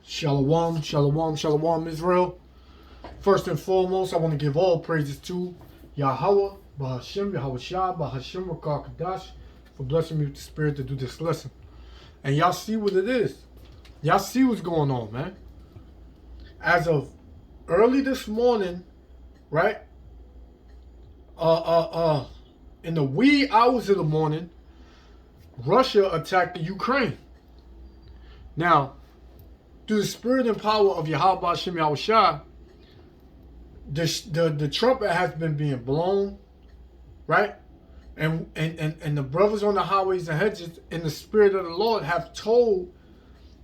Shalom, shalom, shalom, Israel. First and foremost, I want to give all praises to Yahweh, Bahashem, Yahweh Shah, Bahashem, Rakar Kadash, for blessing me with the spirit to do this lesson. And y'all see what it is. Y'all see what's going on, man. As of early this morning, right? In the wee hours of the morning, Russia attacked the Ukraine. Now, through the spirit and power of Yahweh Hashem Yahweh Shah, the trumpet has been being blown, right? And the brothers on the highways and hedges in the spirit of the Lord have told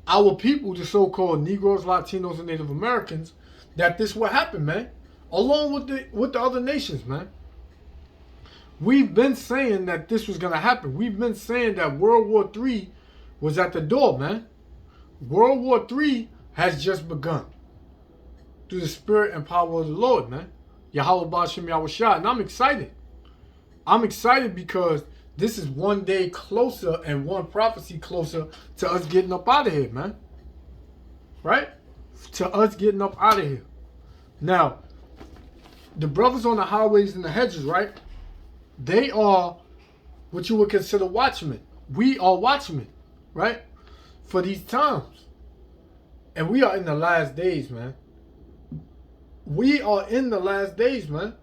our people, the so-called Negroes, Latinos, and Native Americans, that this will happen, man. Along with the other nations, man. We've been saying that this was going to happen. We've been saying that World War III was at the door, man. World War III has just begun through the spirit and power of the Lord, man. Yahweh Ba'ashem Yahweh Shah. And I'm excited. I'm excited because this is one day closer and one prophecy closer to us getting up out of here, man. Right? To us getting up out of here. Now, the brothers on the highways and the hedges, right? They are what you would consider watchmen. We are watchmen, right? For these times. And we are in the last days, man. We are in the last days, man.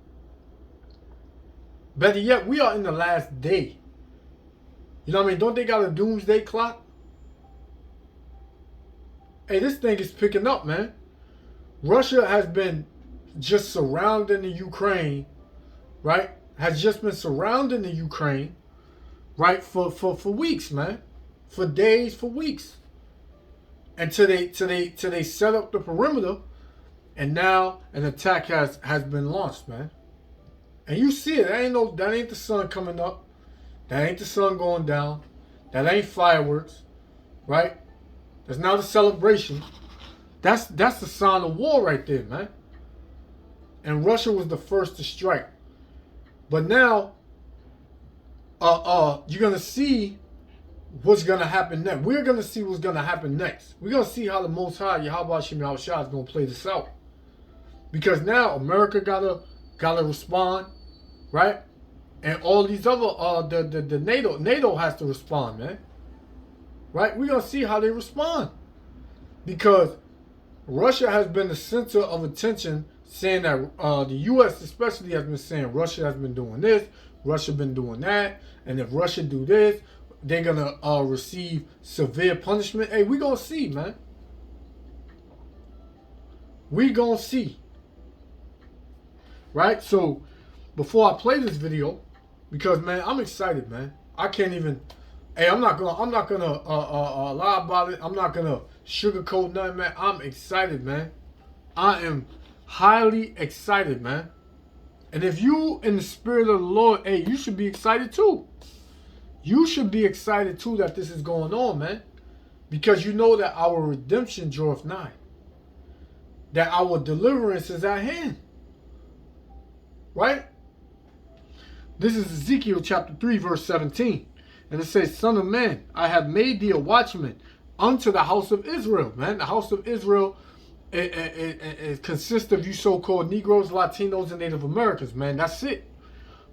Better yet, we are in the last day. You know what I mean? Don't they got a doomsday clock? Hey, this thing is picking up, man. Russia has been just surrounding the Ukraine, right? Has just been surrounding the Ukraine, right? For weeks, man. For days, for weeks. Until they set up the perimeter, and now an attack has been launched, man. And you see it. That ain't the sun coming up. That ain't the sun going down. That ain't fireworks, right? That's not a celebration. That's the sign of war right there, man. And Russia was the first to strike. But now, you're gonna see what's gonna happen next. We're gonna see what's gonna happen next. We're gonna see how the Most High Yahweh Hashem Yahweh Shah is gonna play this out. Because now America gotta respond, right? And all these other the NATO has to respond, man. Right? We're gonna see how they respond. Because Russia has been the center of attention, saying that the US especially has been saying Russia has been doing this, Russia been doing that, and if Russia do this, they're gonna receive severe punishment. Hey, we gonna see, man. We gonna see. Right? So before I play this video, because man, I'm excited, man. I can't even. Hey, I'm not gonna lie about it. I'm not gonna sugarcoat nothing, man. I'm excited, man. I am highly excited, man. And if you in the spirit of the Lord, hey, you should be excited too. You should be excited too that this is going on, man. Because you know that our redemption draweth nigh. That our deliverance is at hand. Right? This is Ezekiel chapter 3, verse 17. And it says, Son of man, I have made thee a watchman unto the house of Israel. Man, the house of Israel it consists of you so-called Negroes, Latinos, and Native Americans, man. That's it.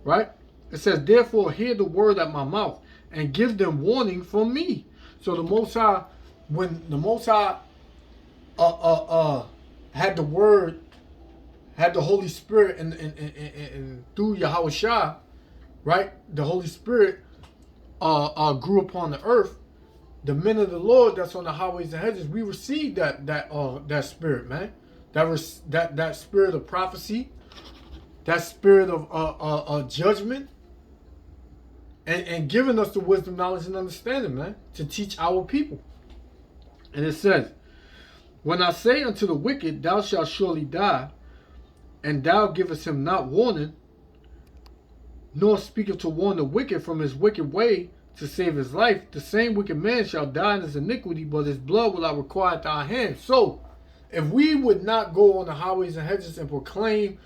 Right? It says, therefore, hear the word at my mouth and give them warning from me. So the Most High, when the Most High had the word, had the Holy Spirit and through Yahweh Shah, right? The Holy Spirit grew upon the earth. The men of the Lord that's on the highways and hedges, we received that spirit, man. That spirit of prophecy, that spirit of judgment, and giving us the wisdom, knowledge, and understanding, man, to teach our people. And it says, when I say unto the wicked, thou shalt surely die, and thou givest him not warning, nor speaketh to warn the wicked from his wicked way to save his life, the same wicked man shall die in his iniquity, but his blood will I require at thy hand. So, if we would not go on the highways and hedges and proclaim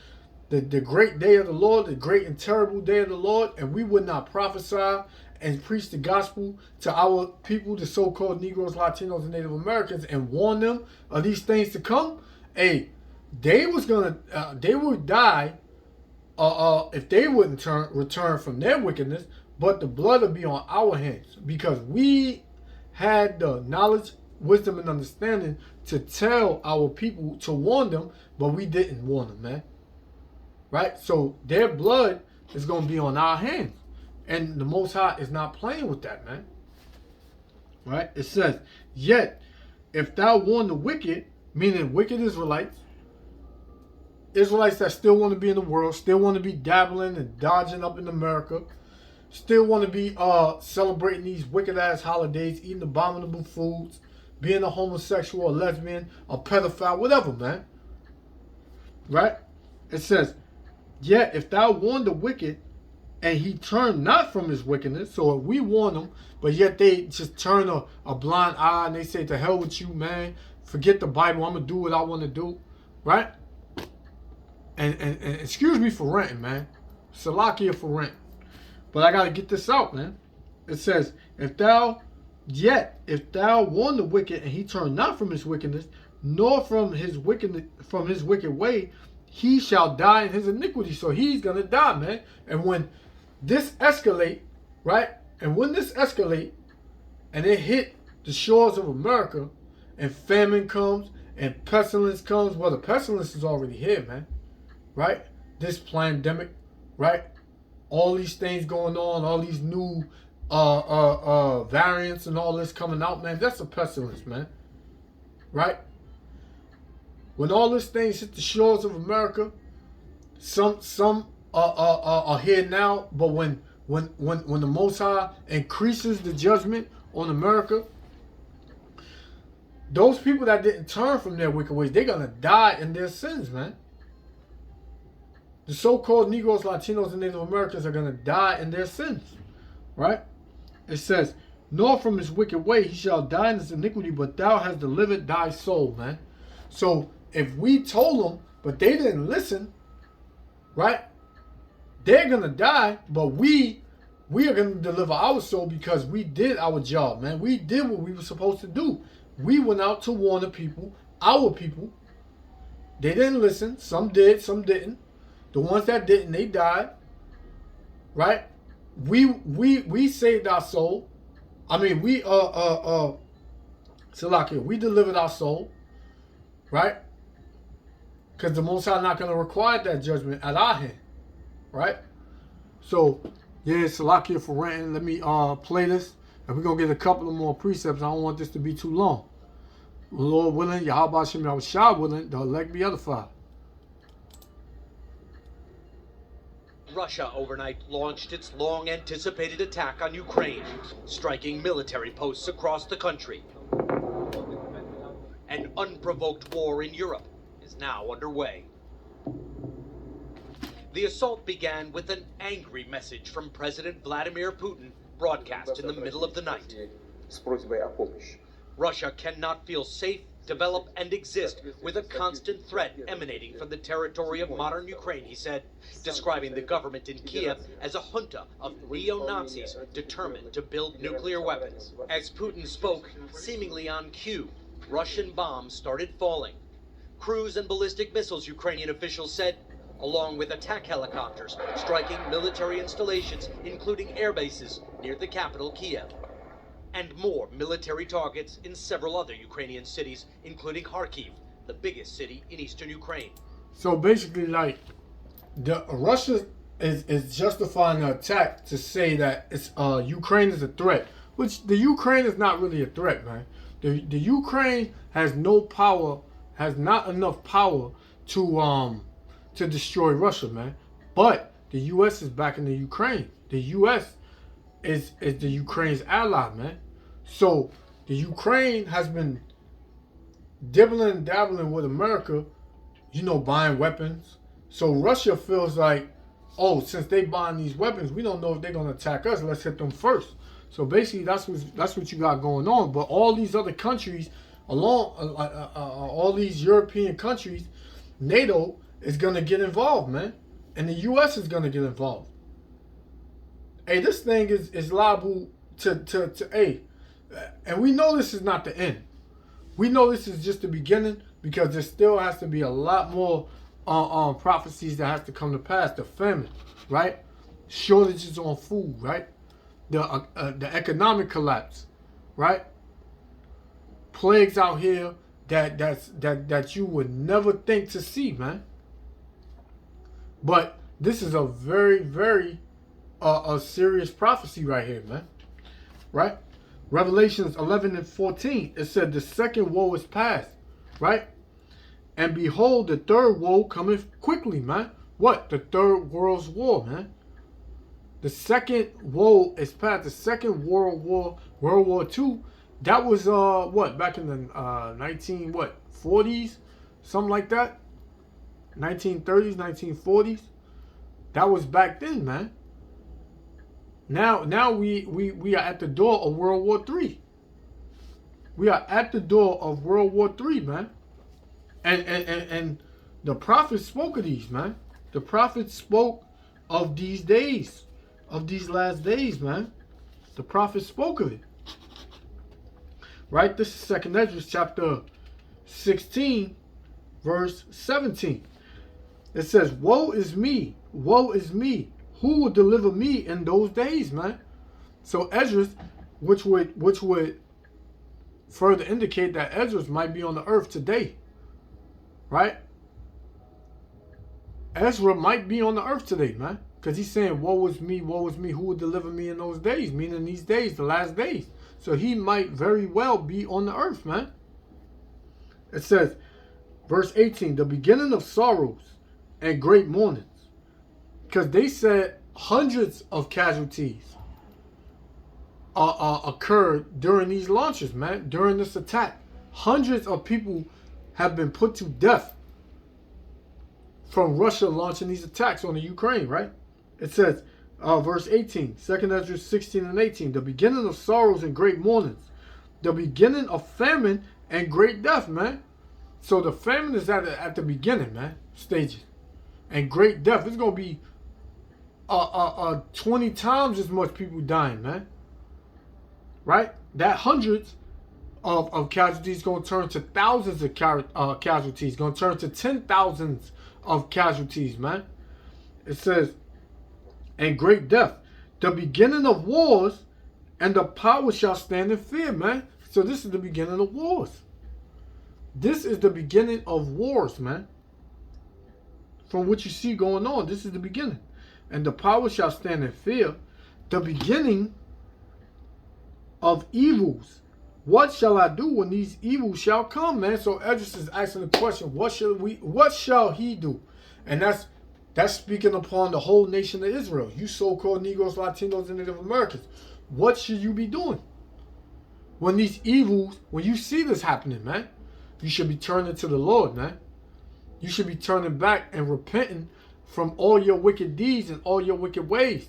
the great day of the Lord, the great and terrible day of the Lord, and we would not prophesy and preach the gospel to our people, the so-called Negroes, Latinos, and Native Americans, and warn them of these things to come, hey, they would die if they wouldn't return from their wickedness, but the blood would be on our hands, because we had the knowledge, wisdom, and understanding to tell our people, to warn them, but we didn't warn them, man. Right? So their blood is going to be on our hands. And the Most High is not playing with that, man. Right? It says, yet, if thou warn the wicked, meaning wicked Israelites that still want to be in the world, still want to be dabbling and dodging up in America, still want to be celebrating these wicked-ass holidays, eating abominable foods, being a homosexual, a lesbian, a pedophile, whatever, man. Right? It says, yet if thou warn the wicked, and he turn not from his wickedness, so if we warn them, but yet they just turn a blind eye and they say, to hell with you, man. Forget the Bible. I'm going to do what I want to do. Right? And excuse me for ranting, man. Salakia for ranting. But I got to get this out, man. It says, if thou warn the wicked, and he turn not from his wickedness, nor from his wicked way, he shall die in his iniquity. So he's going to die, man. And when this escalate, right? And when this escalate, and it hit the shores of America, and famine comes, and pestilence comes, well, the pestilence is already here, man. Right? This pandemic, right? All these things going on, all these new variants and all this coming out, man. That's a pestilence, man. Right? When all these things hit the shores of America, some are here now, but when the Most High increases the judgment on America, those people that didn't turn from their wicked ways, they're gonna die in their sins, man. The so-called Negroes, Latinos, and Native Americans are gonna die in their sins, right? It says, nor from his wicked way he shall die in his iniquity, but thou hast delivered thy soul, man. So if we told them, but they didn't listen, right? They're gonna die, but we are gonna deliver our soul because we did our job, man. We did what we were supposed to do. We went out to warn the people, our people. They didn't listen. Some did, some didn't. The ones that didn't, they died. Right? We saved our soul. I mean, Salakia, we delivered our soul. Right? Because the Most High not going to require that judgment at our hand. Right? So, yeah, Salakia for ranting. Let me play this. And we're going to get a couple of more precepts. I don't want this to be too long. Lord willing, Yahweh Shem Yahushua willing, the elect be edified. Russia overnight launched its long-anticipated attack on Ukraine, striking military posts across the country. An unprovoked war in Europe is now underway. The assault began with an angry message from President Vladimir Putin, broadcast in the middle of the night. Russia cannot feel safe, develop, and exist with a constant threat emanating from the territory of modern Ukraine, he said, describing the government in Kiev as a junta of neo-Nazis determined to build nuclear weapons. As Putin spoke, seemingly on cue, Russian bombs started falling. Cruise and ballistic missiles, Ukrainian officials said, along with attack helicopters striking military installations, including air bases near the capital, Kiev. And more military targets in several other Ukrainian cities, including Kharkiv, the biggest city in eastern Ukraine. So basically, like, Russia is justifying the attack to say that it's Ukraine is a threat, which the Ukraine is not really a threat, man. The Ukraine has no power, has not enough power to destroy Russia, man. But the U.S. is backing the Ukraine. The U.S. is the Ukraine's ally, man. So the Ukraine has been dibbling and dabbling with America, you know, buying weapons. So Russia feels like, oh, since they buying these weapons, we don't know if they're gonna attack us. Let's hit them first. So basically, that's what you got going on. But all these other countries, all these European countries, NATO is gonna get involved, man, and the U.S. is gonna get involved. Hey, this thing is liable to hey, and we know this is not the end. We know this is just the beginning because there still has to be a lot more prophecies that has to come to pass. The famine, right? Shortages on food, right? The economic collapse, right? Plagues out here that you would never think to see, man. But this is a very a serious prophecy right here, man. Right? Revelations 11 and 14, it said the second woe is past, right? And behold, the third woe cometh quickly, man. What? The third world's war, man. The second woe is past. The second World War II, that was what? Back in the 40s, something like that. 1930s, 1940s. That was back then, man. Now we are at the door of World War III. We are at the door of World War III, man. And the prophets spoke of these, man. The prophets spoke of these days, of these last days, man. The prophets spoke of it. Right? This is 2nd Ezra chapter 16, verse 17. It says, woe is me, who will deliver me in those days, man? So Ezra, which would further indicate that Ezra might be on the earth today, right? Ezra might be on the earth today, man, because he's saying, woe is me, who will deliver me in those days, meaning these days, the last days. So he might very well be on the earth, man. It says, verse 18, the beginning of sorrows and great mournings. Because they said hundreds of casualties occurred during these launches, man, during this attack. Hundreds of people have been put to death from Russia launching these attacks on the Ukraine, right? It says, verse 18, 2nd Ezra 16 and 18, the beginning of sorrows and great mournings, the beginning of famine and great death, man. So the famine is at the beginning, man, stages. And great death, it's going to be 20 times as much people dying, man. Right? That hundreds of casualties going to turn to thousands of casualties, going to turn to 10,000s of casualties, man. It says, and great death, the beginning of wars, and the power shall stand in fear, man. So this is the beginning of wars. This is the beginning of wars, man. From what you see going on, this is the beginning. And the power shall stand in fear, the beginning of evils. What shall I do when these evils shall come, man? So Edris is asking the question, what shall he do? And that's speaking upon the whole nation of Israel. You so-called Negroes, Latinos, and Native Americans. What should you be doing? When these evils, when you see this happening, man, you should be turning to the Lord, man. You should be turning back and repenting from all your wicked deeds and all your wicked ways.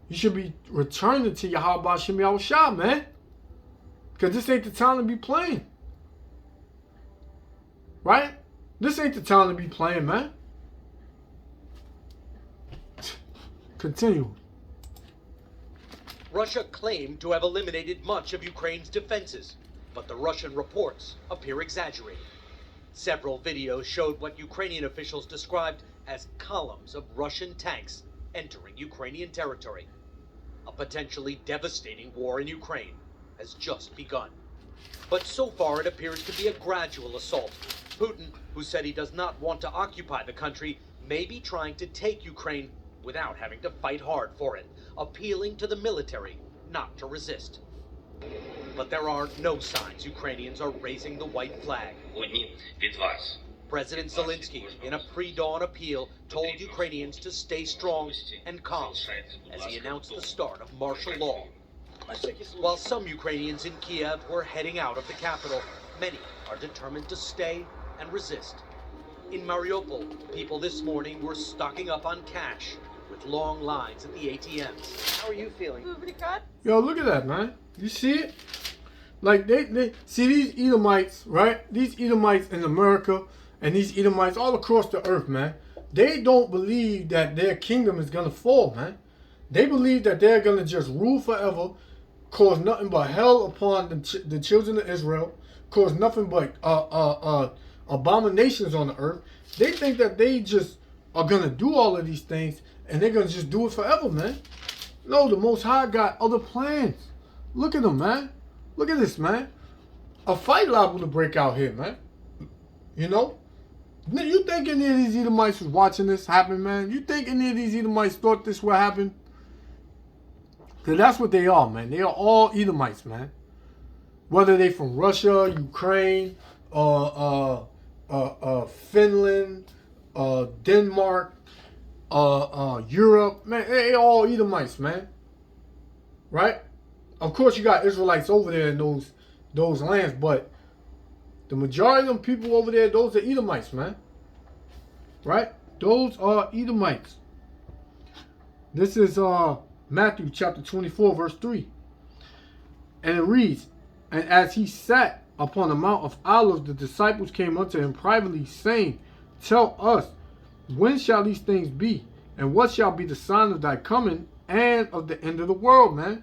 You should be returning to Yahweh Shem Yahushua, man. Because this ain't the time to be playing. Right? This ain't the time to be playing, man. Continue. Russia claimed to have eliminated much of Ukraine's defenses, but the Russian reports appear exaggerated. Several videos showed what Ukrainian officials described as columns of Russian tanks entering Ukrainian territory. A potentially devastating war in Ukraine has just begun. But so far it appears to be a gradual assault. Putin, who said he does not want to occupy the country, may be trying to take Ukraine without having to fight hard for it, appealing to the military not to resist. But there are no signs Ukrainians are raising the white flag. President Zelensky, in a pre-dawn appeal, told Ukrainians to stay strong and calm as he announced the start of martial law. While some Ukrainians in Kiev were heading out of the capital, many are determined to stay and resist. In Mariupol, people this morning were stocking up on cash with long lines at the ATMs. How are you feeling? Yo, look at that, man. You see it? Like, they see these Edomites, right? These Edomites in America and these Edomites all across the earth, man. They don't believe that their kingdom is going to fall, man. They believe that they're going to just rule forever, cause nothing but hell upon the children of Israel, cause nothing but abominations on the earth. They think that they just are going to do all of these things and they're going to just do it forever, man. No, the Most High got other plans. Look at them, man. Look at this, man. A fight liable to break out here, man. You know? You think any of these Edomites was watching this happen, man? You think any of these Edomites thought this would happen? Because that's what they are, man. They are all Edomites, man. Whether they from Russia, Ukraine, Finland, Denmark, Europe, man, they all Edomites, man. Right? Of course, you got Israelites over there in those lands, but the majority of them people over there, those are Edomites, man. Right? Those are Edomites. This is Matthew chapter 24, verse 3. And it reads, and as he sat upon the Mount of Olives, the disciples came unto him privately, saying, tell us, when shall these things be? And what shall be the sign of thy coming and of the end of the world, man?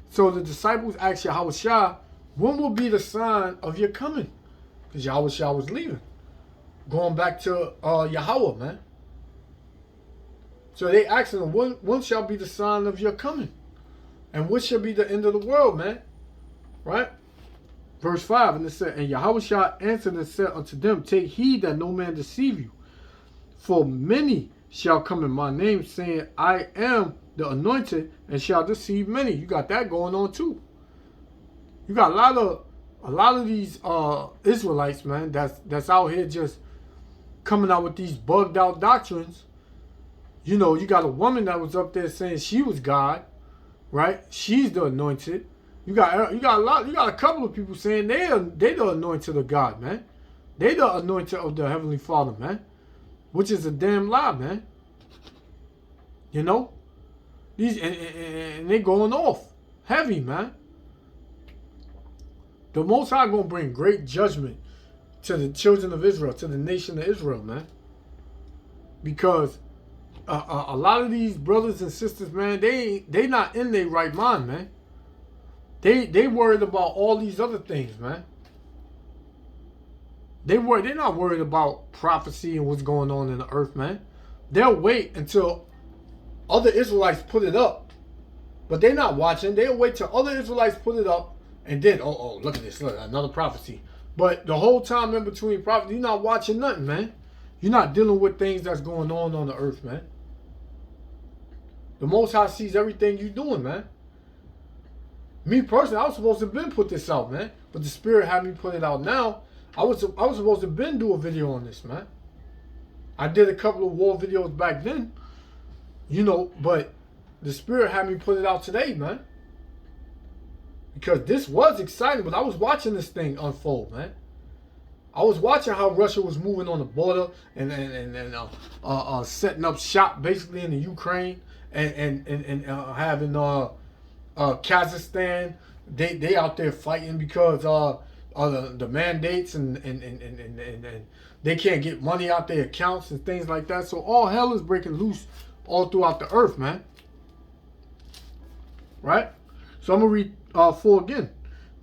So the disciples asked Yahushua, when will be the sign of your coming? Because Yahushua was leaving. Going back to Yahweh, man. So they asked him, when shall be the sign of your coming? And what shall be the end of the world, man? Right? Verse 5, and it said, and Yahushua answered and said unto them, take heed that no man deceive you. For many shall come in my name, saying, I am the anointed, and shall deceive many. You got that going on too. You got a lot of these Israelites, man, that's out here just coming out with these bugged out doctrines. You know, you got a woman that was up there saying she was God, right? She's the anointed. You got a couple of people saying they the anointed of God, man. They the anointed of the Heavenly Father, man. Which is a damn lie, man. You know? These and they going off heavy, man. The Most High gonna bring great judgment to the children of Israel, to the nation of Israel, man. Because a lot of these brothers and sisters, man, they not in their right mind, man. They worried about all these other things, man. They're not worried about prophecy and what's going on in the earth, man. They'll wait until other Israelites put it up. But they're not watching. They'll wait till other Israelites put it up. And then, oh, look at this. Look, another prophecy. But the whole time in between prophecy, you're not watching nothing, man. You're not dealing with things that's going on the earth, man. The Most High sees everything you're doing, man. Me personally, I was supposed to have been put this out, man. But the Spirit had me put it out now. I was supposed to been do a video on this, man. I did a couple of war videos back then, you know, but the Spirit had me put it out today, man. Because this was exciting, but I was watching this thing unfold, man. I was watching how Russia was moving on the border and setting up shop basically in the Ukraine and having Kazakhstan. They out there fighting because the mandates and they can't get money out their accounts and things like that. So all hell is breaking loose all throughout the earth, man. Right? So I'm going to read 4 again.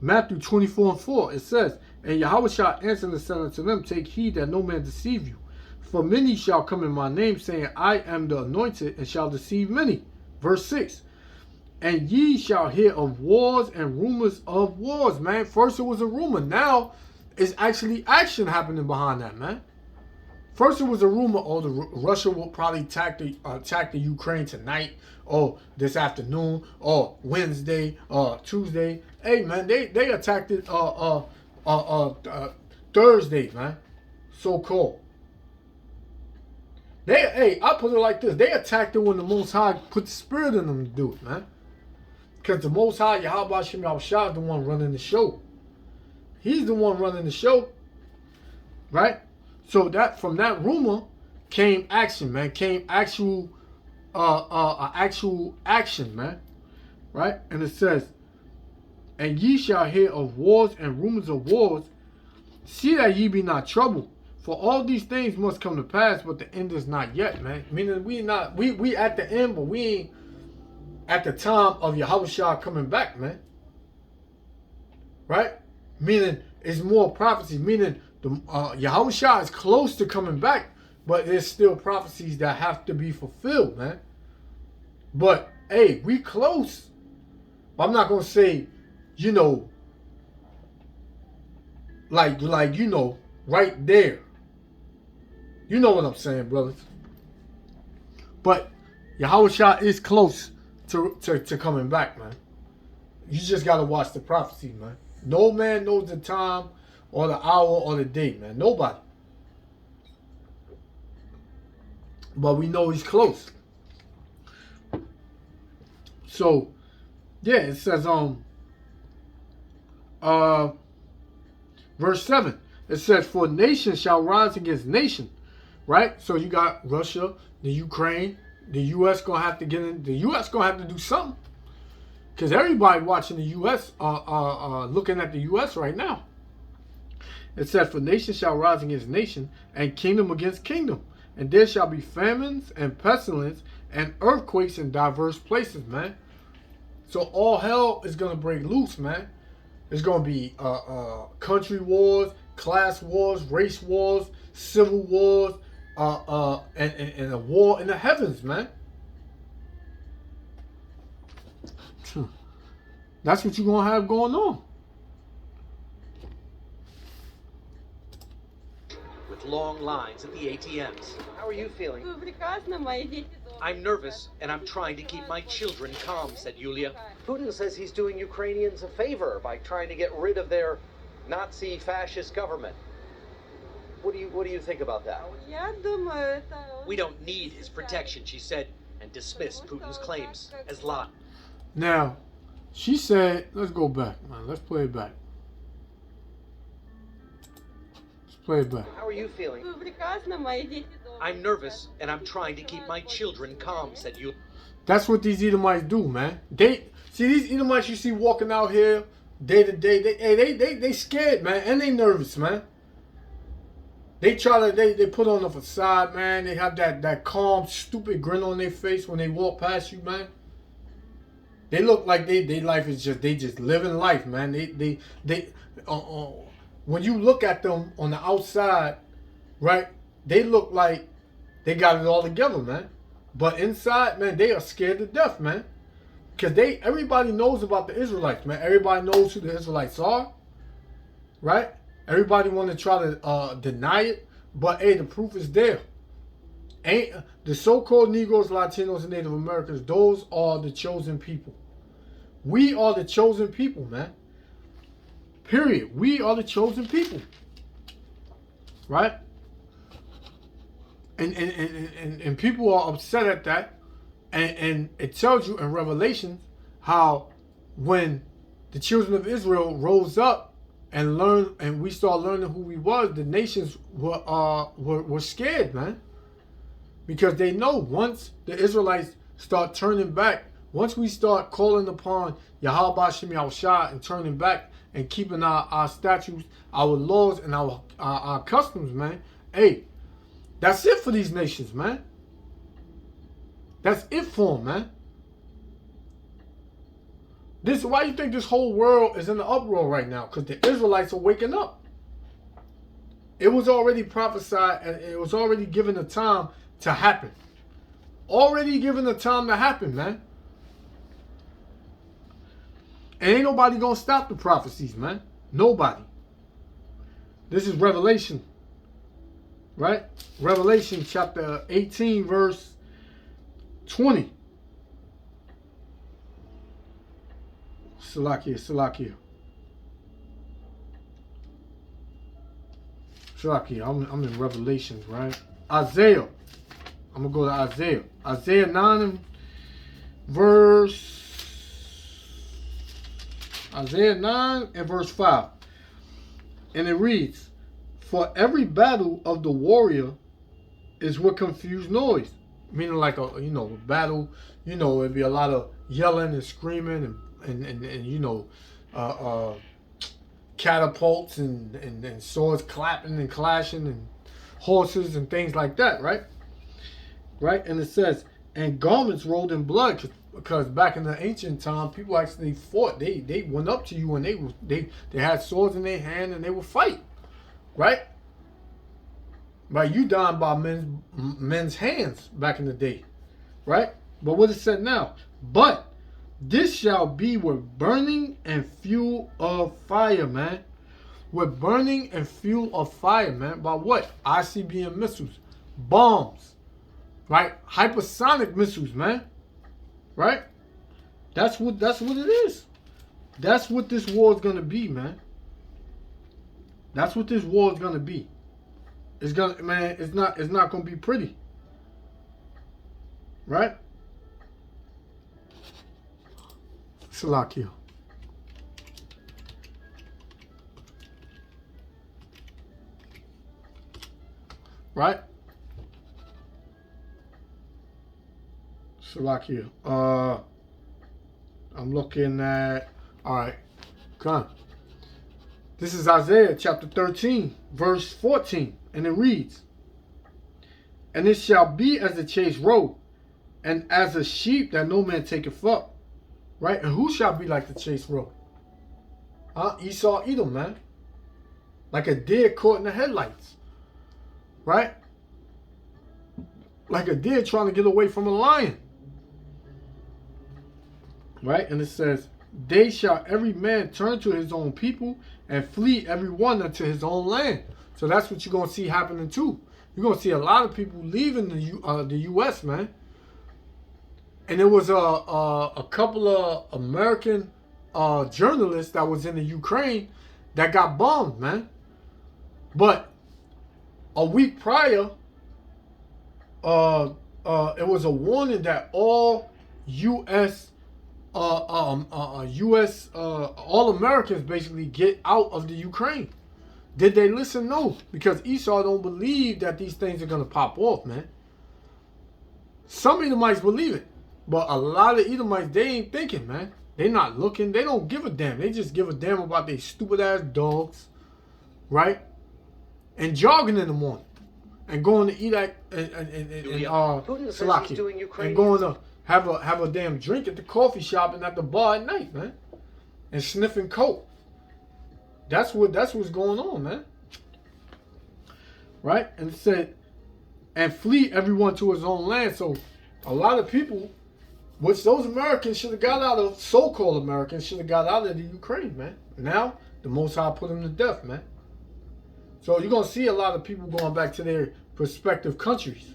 Matthew 24:4. It says, and Yahushua answered and said unto them, take heed that no man deceive you. For many shall come in my name, saying, I am the anointed, and shall deceive many. Verse 6. And ye shall hear of wars and rumors of wars, man. First it was a rumor. Now it's actually action happening behind that, man. First it was a rumor, Russia will probably attack the Ukraine tonight, or this afternoon, or Wednesday, or Tuesday. Hey, man, they attacked it Thursday, man. So-called. I put it like this. They attacked it when the Most High put the Spirit in them to do it, man. Because the Most High, Yahweh Shem Yahushua, is the one running the show. He's the one running the show. Right? So that from that rumor came action, man. Came actual action, man. Right? And it says, and ye shall hear of wars and rumors of wars. See that ye be not troubled. For all these things must come to pass, but the end is not yet, man. Meaning we at the end, but we at the time of Yahushua coming back, man. Right? Meaning it's more prophecy. Meaning the Yahushua is close to coming back, but there's still prophecies that have to be fulfilled, man. But hey, we close. I'm not gonna say, you know, like you know, right there. You know what I'm saying, brothers. But Yahushua is close to coming back, man. You just gotta watch the prophecy, man. No man knows the time or the hour or the date, man. Nobody. But we know he's close. So, yeah, it says verse 7. It says, for nation shall rise against nation. Right? So you got Russia, the Ukraine, the U.S. gonna have to get in. The U.S. gonna have to do something. Because everybody watching the U.S. Looking at the U.S. right now. It says, for nation shall rise against nation, and kingdom against kingdom. And there shall be famines and pestilence and earthquakes in diverse places, man. So all hell is going to break loose, man. There's going to be country wars, class wars, race wars, civil wars, and a war in the heavens, man. That's what you're going to have going on. With long lines at the ATMs. How are you feeling? I'm nervous, and I'm trying to keep my children calm, said Yulia. Putin says he's doing Ukrainians a favor by trying to get rid of their Nazi fascist government. What do you think about that? We don't need his protection, she said, and dismissed Putin's claims as lies. Now, she said, let's go back, man. Let's play it back. Let's play it back. How are you feeling? I'm nervous, and I'm trying to keep my children calm, said Yulia. That's what these Edomites do, man. They see these Edomites you see walking out here day to day. They scared, man, and they nervous, man. They try to they put on a facade, man. They have that calm, stupid grin on their face when they walk past you, man. They look like they life is just they just living life, man. When you look at them on the outside, right? They look like they got it all together, man. But inside, man, they are scared to death, man. Because everybody knows about the Israelites, man. Everybody knows who the Israelites are, right? Everybody want to try to deny it, but hey, the proof is there. Ain't the so-called Negroes, Latinos, and Native Americans? Those are the chosen people. We are the chosen people, man. Period. We are the chosen people, right? And people are upset at that, and it tells you in Revelation how when the children of Israel rose up and learned, and we started learning who we was, the nations were scared, man, because they know once the Israelites start turning back, once we start calling upon Yahweh Shem Yahushua and turning back and keeping our statutes, our laws, and our customs, man, hey, that's it for these nations, man. That's it for them, man. This is why you think this whole world is in the uproar right now, because the Israelites are waking up. It was already prophesied, and it was already given the time to happen. Already given the time to happen, man. And ain't nobody gonna stop the prophecies, man. Nobody. This is Revelation, right? Revelation chapter 18, verse 20. Salakia. I'm in Revelation, right? Isaiah. I'm going to go to Isaiah. Isaiah 9 and verse 5. And it reads, for every battle of the warrior is with confused noise. Meaning like a battle, it'd be a lot of yelling and screaming and catapults and swords clapping and clashing and horses and things like that, right? Right? And it says, and garments rolled in blood. because back in the ancient time, people actually fought. They went up to you and they had swords in their hand and they would fight, right? Right, you dying by men's hands back in the day, right? But what it said now, but this shall be with burning and fuel of fire, man. With burning and fuel of fire, man. By what? ICBM missiles, bombs, right? Hypersonic missiles, man. Right? That's what it is. That's what this war is gonna be, man. That's what this war is gonna be. It's gonna, man. It's not gonna be pretty. Right? Salakia. Right? Salakia. I'm looking at, all right, come on. This is Isaiah chapter 13, verse 14, and it reads, and it shall be as a chased roe, and as a sheep that no man taketh up. Right? And who shall be like the chased roe? Esau, Edom, man. Like a deer caught in the headlights. Right? Like a deer trying to get away from a lion. Right? And it says, they shall every man turn to his own people and flee every one unto his own land. So that's what you're going to see happening too. You're going to see a lot of people leaving the U.S., man. And there was a couple of American journalists that was in the Ukraine that got bombed, man. But a week prior, it was a warning that all U.S. all Americans basically get out of the Ukraine. Did they listen? No, because Esau don't believe that these things are gonna pop off, man. Some Edomites believe it, but a lot of Edomites, they ain't thinking, man. They not looking. They don't give a damn. They just give a damn about their stupid ass dogs, right? And jogging in the morning, and going to eat at Salaki, and going to have a damn drink at the coffee shop and at the bar at night, man, and sniffing coke. That's what's going on, man. Right? And it said, and flee everyone to his own land. So a lot of people, which those Americans should have got out of, so-called Americans should have got out of the Ukraine, man. Now the Most High put them to death, man. So you're gonna see a lot of people going back to their respective countries.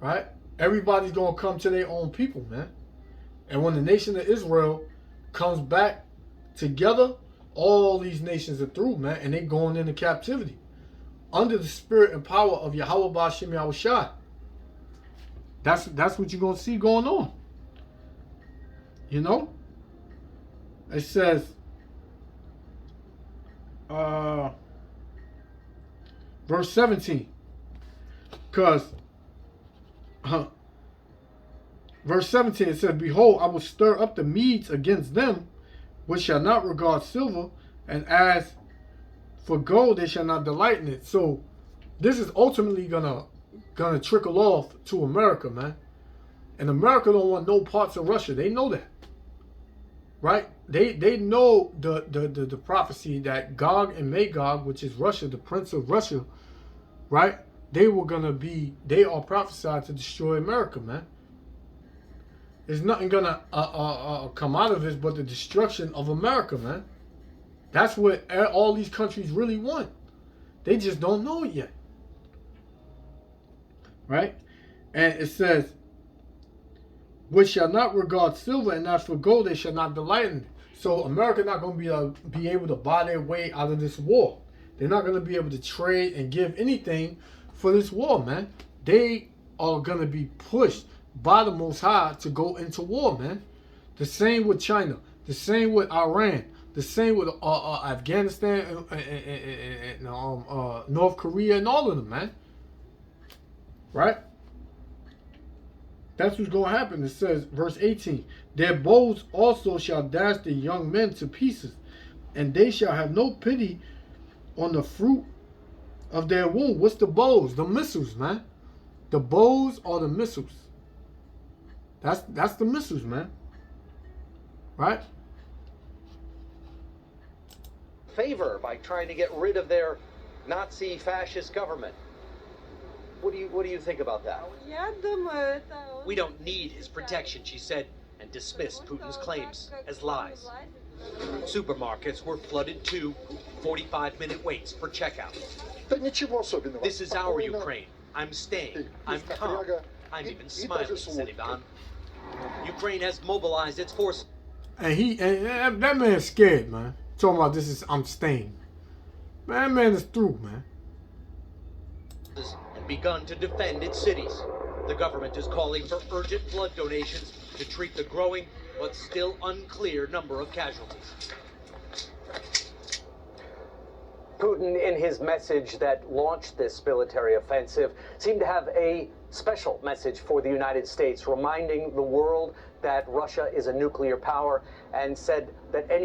Right? Everybody's gonna come to their own people, man. And when the nation of Israel comes back together, all these nations are through, man, and they going into captivity under the spirit and power of Yahweh Ba'ashem Yahushua. That's what you're gonna see going on. You know? It says verse 17. Because verse 17, it says, behold, I will stir up the Medes against them, which shall not regard silver, and as for gold, they shall not delight in it. So this is ultimately gonna trickle off to America, man. And America don't want no parts of Russia. They know that. Right? They know the prophecy that Gog and Magog, which is Russia, the prince of Russia, right? They are prophesied to destroy America, man. There's nothing gonna come out of it but the destruction of America, man. That's what all these countries really want. They just don't know it yet. Right? And it says, which shall not regard silver, and as for gold, they shall not delight in it. So America not going to be able to buy their way out of this war. They're not going to be able to trade and give anything for this war, man. They are going to be pushed by the Most High to go into war, man. The same with China. The same with Iran. The same with Afghanistan and North Korea and all of them, man. Right? That's what's going to happen. It says, verse 18, their bows also shall dash the young men to pieces, and they shall have no pity on the fruit of their womb. What's the bows? The missiles, man. The bows are the missiles. That's the missiles, man. Right? Favor by trying to get rid of their Nazi fascist government. What do you think about that? We don't need his protection, she said, and dismissed Putin's claims as lies. Supermarkets were flooded too, 45-minute waits for checkout. This is our Ukraine. I'm staying. I'm calm. I'm even smiling, said Ivan. Ukraine has mobilized its forces. And that man's scared, man. Talking about I'm staying. Man, that man is through, man. And begun to defend its cities. The government is calling for urgent blood donations to treat the growing but still unclear number of casualties. Putin, in his message that launched this military offensive, seemed to have a special message for the United States, reminding the world that Russia is a nuclear power, and said that any